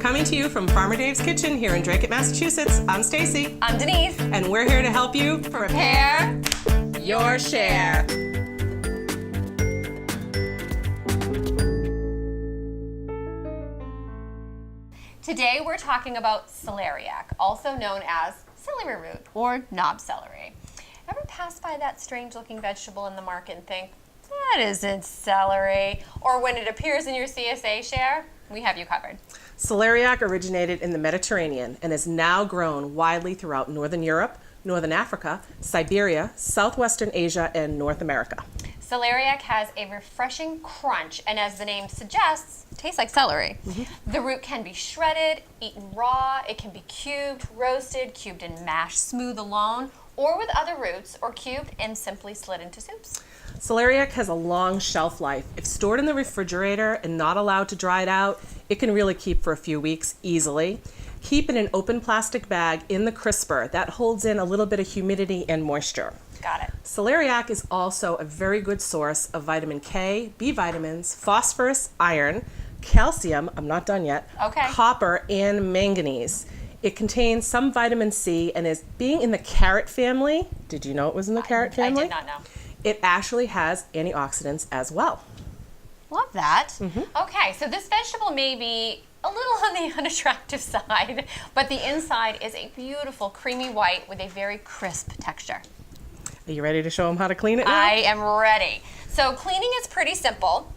Coming to you from Farmer Dave's Kitchen here in Grating, Massachusetts, I'm Stacey. I'm Denise. And we're here to help you prepare your share. Today we're talking about celeriac, also known as celery root or knob celery. Ever pass by that strange looking vegetable in the market and think, that isn't celery? Or when it appears in your CSA share, we have you covered. Celeriac originated in the Mediterranean and is now grown widely throughout Northern Europe, Northern Africa, Siberia, Southwestern Asia, and North America. Celeriac has a refreshing crunch, and as the name suggests, tastes like celery. The root can be shredded, eaten raw, it can be cubed, roasted, cubed and mashed smooth alone, or with other roots, or cubed and simply slid into soups. Celeriac has a long shelf life. If stored in the refrigerator and not allowed to dry it out, it can really keep for a few weeks easily. Keep in an open plastic bag in the crisper. That holds in a little bit of humidity and moisture. Got it. Celeriac is also a very good source of vitamin K, B vitamins, phosphorus, iron, calcium, I'm not done yet, Okay. copper, and manganese. It contains some vitamin C and is being in the carrot family. Did you know it was in the carrot family? I did not know. It actually has antioxidants as well. Love that. Okay, so this vegetable may be a little on the unattractive side, but the inside is a beautiful creamy white with a very crisp texture. Are you ready to show them how to clean it now? I am ready. So cleaning is pretty simple.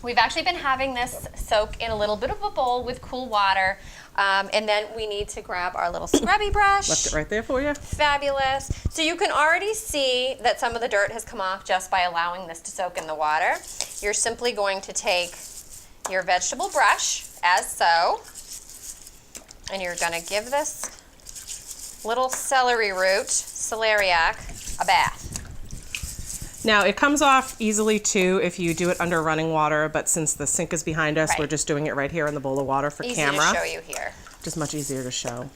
We've actually been having this soak in a little bit of a bowl with cool water, and then we need to grab our little scrubby brush. Left it right there for you. Fabulous. So you can already see that some of the dirt has come off just by allowing this to soak in the water. You're simply going to take your vegetable brush, as so, and you're going to give this little celery root, celeriac, a bath. Now, it comes off easily too if you do it under running water, but since the sink is behind us, Right. we're just doing it right here in the bowl of water for Easy camera. to show you here. Just much easier to show.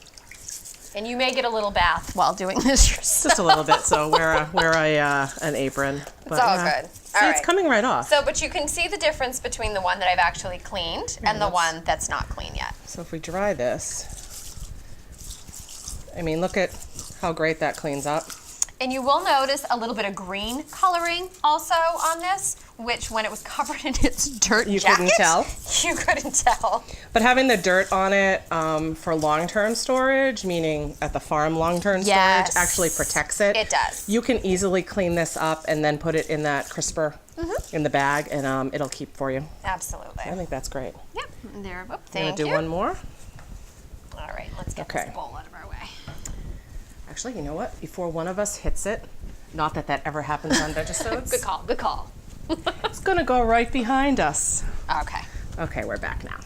And you may get a little bath while doing this yourself. Just a little bit, so wear an apron. It's all good. See, All it's right. coming right off. So, but you can see the difference between the one that I've actually cleaned and the one that's not clean yet. So if we dry this, I mean, look at how great that cleans up. And you will notice a little bit of green coloring also on this, which when it was covered in its dirt You jacket, couldn't tell? You couldn't tell. But having the dirt on it for long-term storage, meaning at the farm long-term Yes. storage, actually protects it. It does. You can easily clean this up and then put it in that crisper in the bag, and it'll keep for you. Absolutely. I think that's great. Yep. There. Oh, I'm thank gonna do you. one more. All right. Let's get Okay. this bowl out of our way. Actually, you know what? Before one of us hits it, not that that ever happens on VEGISODEs. Good call. Good call. It's gonna go right behind us. Okay. Okay, we're back now.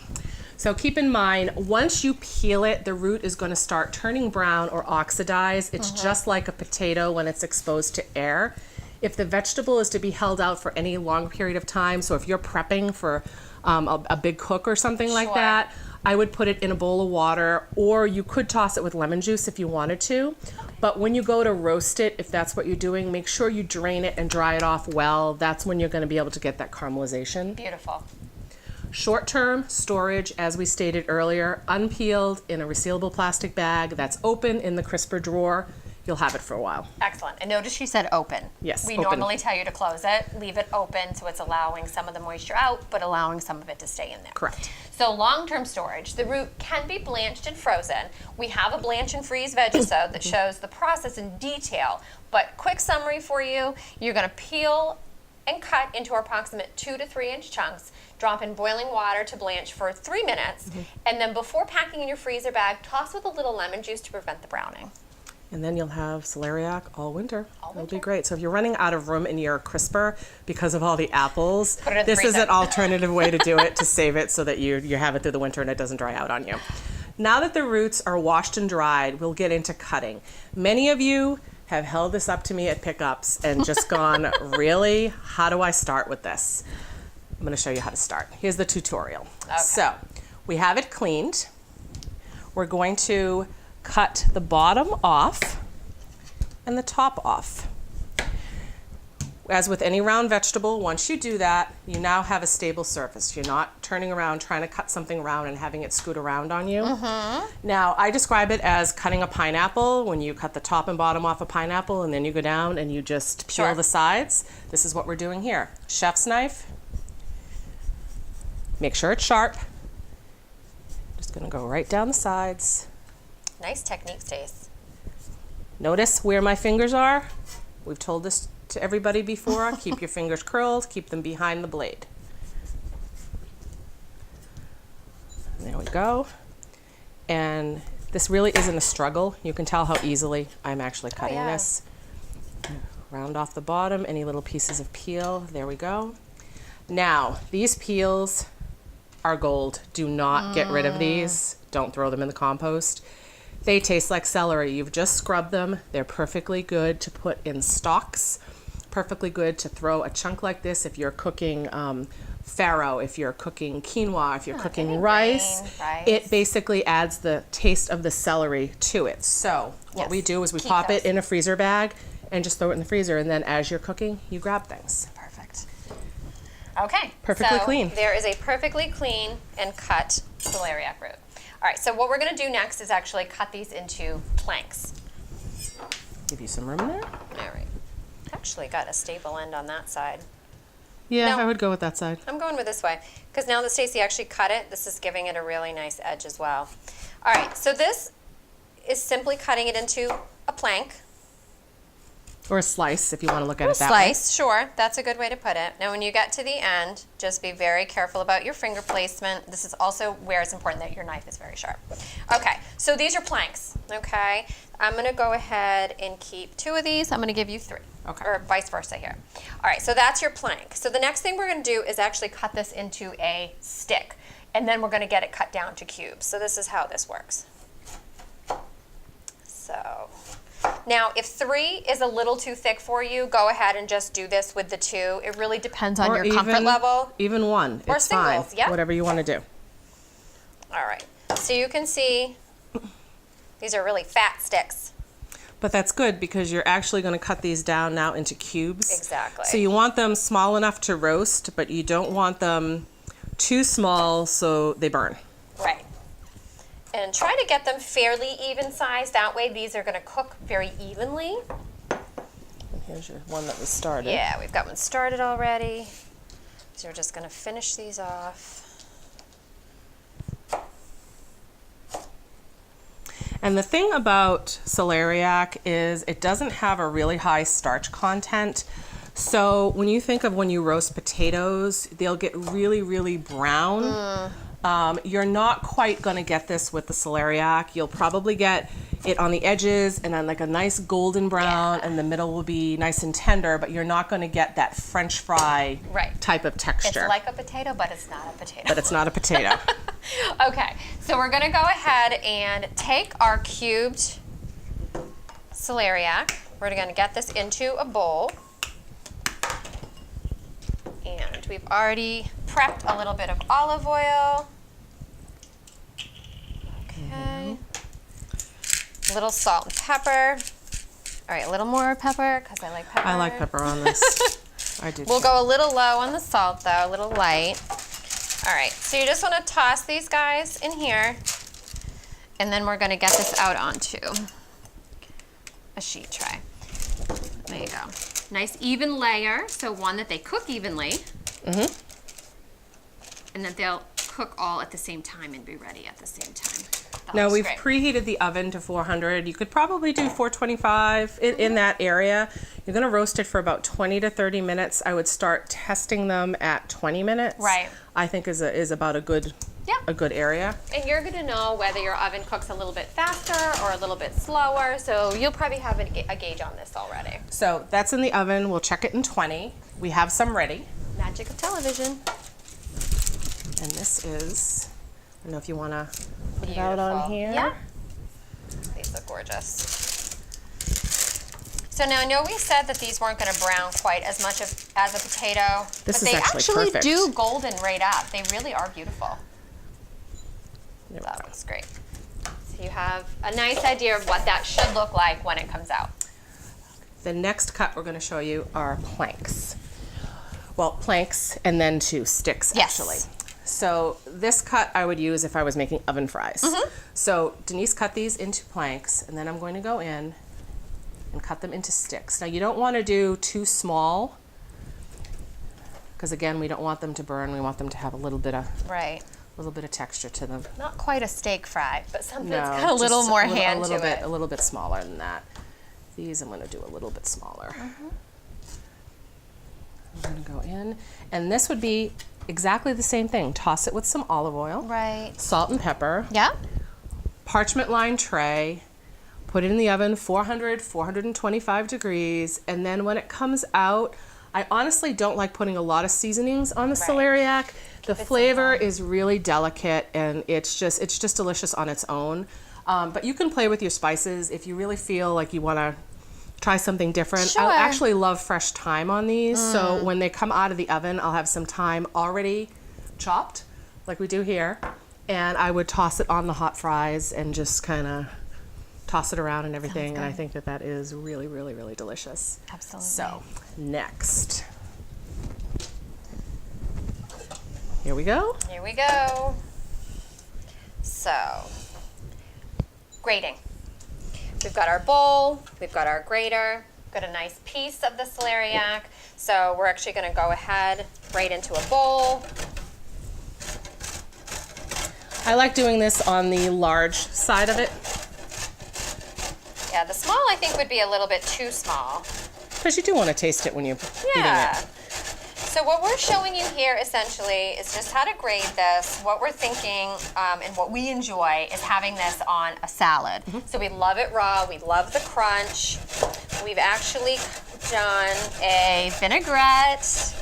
So keep in mind, once you peel it, the root is going to start turning brown or oxidize. It's just like a potato when it's exposed to air. If the vegetable is to be held out for any long period of time, so if you're prepping for a big cook or something like Sure. that, I would put it in a bowl of water, or you could toss it with lemon juice if you wanted to. But when you go to roast it, if that's what you're doing, make sure you drain it and dry it off well. That's when you're going to be able to get that caramelization. Beautiful. Short-term storage, as we stated earlier, unpeeled in a resealable plastic bag that's open in the crisper drawer. You'll have it for a while. Excellent. And notice she said open. Yes, We open. normally tell you to close it, leave it open so it's allowing some of the moisture out, but allowing some of it to stay in there. Correct. So long-term storage, the root can be blanched and frozen. We have a blanch and freeze VEGISODE that shows the process in detail, but quick summary for you, you're gonna peel and cut into approximate 2 to 3 inch chunks, drop in boiling water to blanch for 3 minutes, and then before packing in your freezer bag, toss with a little lemon juice to prevent the browning. And then you'll have celeriac all winter. All It'll winter. be great. So if you're running out of room in your crisper because of all the apples, Put it in the this is freezer. an alternative way to do it to save it so that you have it through the winter and it doesn't dry out on you. Now that the roots are washed and dried, we'll get into cutting. Many of you have held this up to me at pickups and just gone, really? How do I start with this? I'm going to show you how to start. Here's the tutorial. Okay. So we have it cleaned. We're going to cut the bottom off and the top off. As with any round vegetable, once you do that, you now have a stable surface. You're not turning around trying to cut something round and having it scoot around on you. Now, I describe it as cutting a pineapple, when you cut the top and bottom off a pineapple and then you go down and you just peel the sides. This is what we're doing here. Chef's knife. Make sure it's sharp. Just gonna go right down the sides. Nice technique, Stace. Notice where my fingers are. We've told this to everybody before. Keep your fingers curled, keep them behind the blade. There we go. And this really isn't a struggle. You can tell how easily I'm actually cutting this. Round off the bottom, any little pieces of peel. There we go. Now, these peels are gold. Do not get rid of these. Don't throw them in the compost. They taste like celery. You've just scrubbed them. They're perfectly good to put in stocks. Perfectly good to throw a chunk like this if you're cooking farro, if you're cooking quinoa, if you're cooking rice. It basically adds the taste of the celery to it. So what we do is we pop it in a freezer bag and just throw it in the freezer, and then as you're cooking, you grab things. Perfect. Okay. Perfectly clean. There is a perfectly clean and cut celeriac root. All right, so what we're gonna do next is actually cut these into planks. Give you some room there. All right. Actually got a stable end on that side. Yeah, No. I would go with that side. I'm going with this way because now that Stacey actually cut it, this is giving it a really nice edge as well. All right, so this is simply cutting it into a plank. Or a slice, if you want to look at it that way. Slice, sure. That's a good way to put it. Now, when you get to the end, just be very careful about your finger placement. This is also where it's important that your knife is very sharp. Okay, so these are planks, okay? I'm going to go ahead and keep 2 of these. I'm going to give you 3. Okay. Or vice versa here. All right, so that's your plank. So the next thing we're going to do is actually cut this into a stick, and then we're going to get it cut down to cubes. So this is how this works. So now, if 3 is a little too thick for you, go ahead and just do this with the 2. It really depends on your comfort level. Even 1, Or it's singles, fine. yeah. Whatever you want to do. All right, so you can see these are really fat sticks. But that's good because you're actually going to cut these down now into cubes. Exactly. So you want them small enough to roast, but you don't want them too small so they burn. Right. And try to get them fairly even sized. That way these are going to cook very evenly. And here's your one that was started. Yeah, we've got one started already. So we're just going to finish these off. And the thing about celeriac is it doesn't have a really high starch content. So when you think of when you roast potatoes, they'll get really, really brown. You're not quite going to get this with the celeriac. You'll probably get it on the edges and then like a nice golden brown, and the middle will be nice and tender, but you're not going to get that French fry type of texture. It's like a potato, but it's not a potato. But it's not a potato. Okay, so we're gonna go ahead and take our cubed celeriac. We're gonna get this into a bowl. And we've already prepped a little bit of olive oil. Okay. A little salt and pepper. All right, a little more pepper, because I like pepper. I like pepper on this. I do. We'll go a little low on the salt, though, a little light. All right, so you just want to toss these guys in here, and then we're going to get this out onto a sheet tray. There you go. Nice even layer, so one that they cook evenly, and that they'll cook all at the same time and be ready at the same time. Now we've preheated the oven to 400. You could probably do 425 in that area. You're going to roast it for about 20 to 30 minutes. I would start testing them at 20 minutes. Right. I think is about a good area. And you're going to know whether your oven cooks a little bit faster or a little bit slower, so you'll probably have a gauge on this already. So that's in the oven. We'll check it in 20. We have some ready. Magic of television. And this is, I don't know if you want to put it out on here. Yeah. These look gorgeous. So now I know we said that these weren't going to brown quite as much as a potato, but they actually do golden right up. They really are beautiful. That looks great. So you have a nice idea of what that should look like when it comes out. The next cut we're going to show you are planks. Well, planks and then 2 sticks, Yes. actually. So this cut I would use if I was making oven fries. So Denise cut these into planks, and then I'm going to go in and cut them into sticks. Now you don't want to do too small, because again, we don't want them to burn. We want them to have a little bit of texture to them. Not quite a steak fry, but something No, that's got a little more hand to it. A little bit smaller than that. These I'm going to do a little bit smaller. I'm going to go in, and this would be exactly the same thing. Toss it with some olive oil, Right. salt and pepper, Yeah. parchment lined tray, put it in the oven, 400, 425 degrees, and then when it comes out, I honestly don't like putting a lot of seasonings on the celeriac. The flavor is really delicate, and it's just delicious on its own. But you can play with your spices if you really feel like you want to try something different. Sure. I actually love fresh thyme on these, so when they come out of the oven, I'll have some thyme already chopped, like we do here, and I would toss it on the hot fries and just kind of toss it around and everything, and I think that that is really, really, really delicious. Absolutely. So, next. Here we go. Here we go. So, grating. We've got our bowl, we've got our grater, got a nice piece of the celeriac. So we're actually going to go ahead right into a bowl. I like doing this on the large side of it, Yeah, the small I think would be a little bit too small. because you do want to taste it when you're Yeah. eating it. So what we're showing you here essentially is just how to grate this. What we're thinking and what we enjoy is having this on a salad. So we love it raw, we love the crunch. We've actually done a vinaigrette.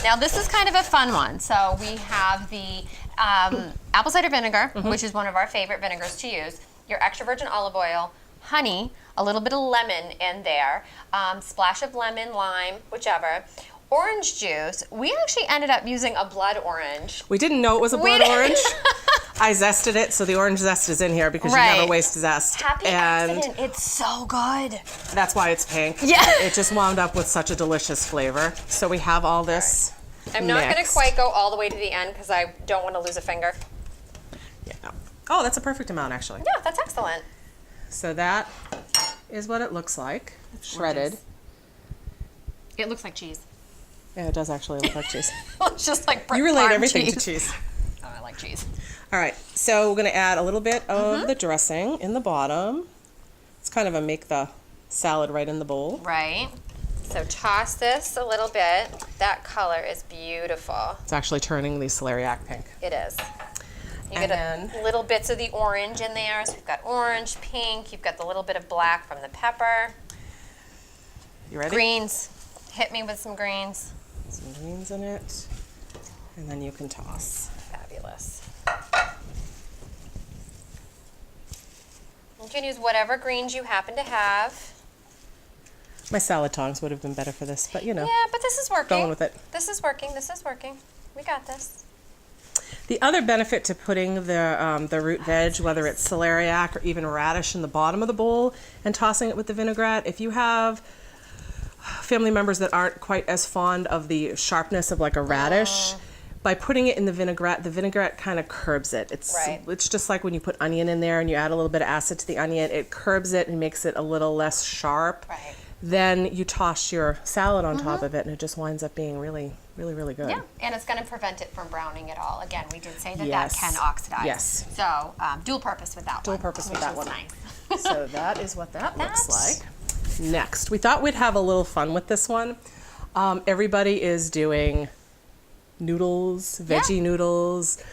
Now this is kind of a fun one. So we have the apple cider vinegar, which is one of our favorite vinegars to use, your extra virgin olive oil, honey, a little bit of lemon in there, splash of lemon, lime, whichever. Orange juice. We actually ended up using a blood orange. We didn't know it was a blood orange. I zested it, so the orange zest is in here because you never waste zest. Happy accident. It's so good. That's why it's pink. Yeah. It just wound up with such a delicious flavor. So we have all this I'm not going to mixed. quite go all the way to the end because I don't want to lose a finger. Yeah. Oh, that's a perfect amount, actually. Yeah, that's excellent. So that is what it looks like, shredded. It looks like cheese. Yeah, it does actually look like cheese. It's just like You relate farm everything cheese. to cheese. Oh, I like cheese. All right, so we're going to add a little bit of the dressing in the bottom. It's kind of a make the salad right in the bowl. Right. So toss this a little bit. That color is beautiful. It's actually turning the celeriac pink. It is. You And get then- little bits of the orange in there. So we've got orange, pink. You've got the little bit of black from the pepper. You ready? Greens. Hit me with some greens. Some greens in it, and then you can toss. Fabulous. You can use whatever greens you happen to have. My salad tongs would have been better for this, but you know, Yeah, but this is working. going with it. This is working. This is working. We got this. The other benefit to putting the root veg, whether it's celeriac or even radish, in the bottom of the bowl and tossing it with the vinaigrette, if you have family members that aren't quite as fond of the sharpness of like a radish, by putting it in the vinaigrette kind of curbs it. It's just like when you put onion in there and you add a little bit of acid to the onion, it curbs it and makes it a little less sharp. Right. Then you toss your salad on top of it, and it just winds up being really, really, really good. Yeah, and it's going to prevent it from browning at all. Again, we did say that Yes. that can oxidize. Yes. So dual purpose with that one. Dual purpose with which that is one. Nice. So that is what that looks That's- like. Next, we thought we'd have a little fun with this one. Everybody is doing noodles, veggie noodles.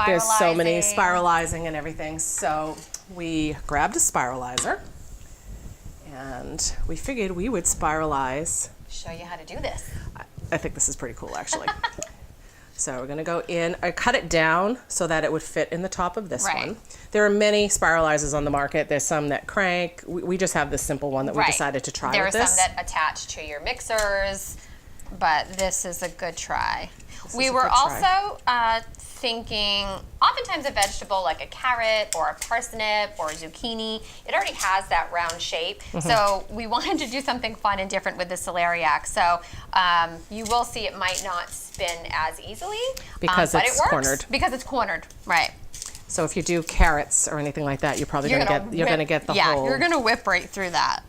There's so many spiralizing and everything. So we grabbed a spiralizer, and we figured we would spiralize. Show you how to do this. I think this is pretty cool, actually. So we're gonna go in, I cut it down so that it would fit in the top of this Right. one. There are many spiralizers on the market. There's some that crank. We just have this simple one that we decided to try There with are this. some that attach to your mixers. but this is a good try. We is a were good try. also thinking, oftentimes a vegetable like a carrot or a parsnip or a zucchini, it already has that round shape. So we wanted to do something fun and different with the celeriac. So you will see it might not spin as easily. Because but it's it works cornered. Because it's cornered, right. So if you do carrots or anything like that, you're probably going to get the whole. Yeah, you're going to whip right through that.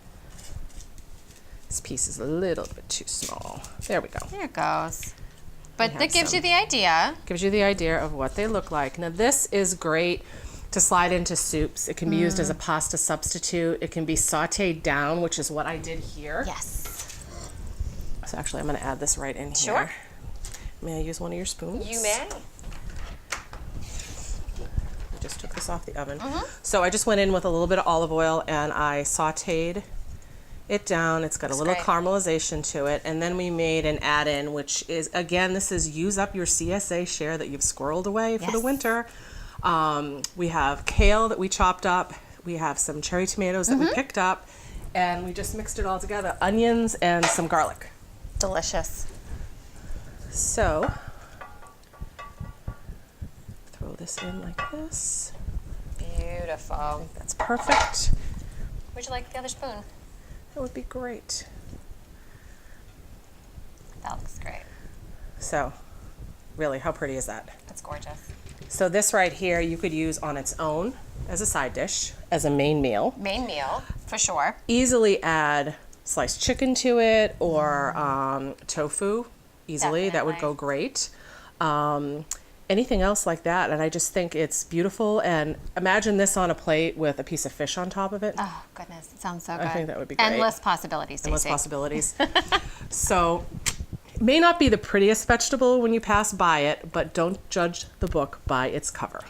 This piece is a little bit too small. There we go. There it goes. But have that gives some. you the idea. Gives you the idea of what they look like. Now this is great to slide into soups. It can be used as a pasta substitute. It can be sautéed down, which is what I did here. Yes. So actually I'm going to add this right in here. Sure. May I use one of your spoons? You may. I just took this off the oven. So I just went in with a little bit of olive oil and I sautéed it down. It's got a little great. caramelization to it. And then we made an add-in, which is, again, this is use up your CSA share that you've squirreled away for the Yes. winter. We have kale that we chopped up. We have some cherry tomatoes that we picked up. And we just mixed it all together. Onions and some garlic. Delicious. So, throw this in like this. Beautiful. That's perfect. Would you like the other spoon? That would be great. That looks great. So, really, how pretty is that? That's gorgeous. So this right here, you could use on its own as a side dish, as a main meal. Main meal, for sure. Easily add sliced chicken to it or tofu. Easily, that would go great. Anything else like that, and I just think it's beautiful. And imagine this on a plate with a piece of fish on top of it. Oh, goodness. It sounds so good. I think that would be great. Endless possibilities, Stacey. Endless possibilities. So, it may not be the prettiest vegetable when you pass by it, but don't judge the book by its cover.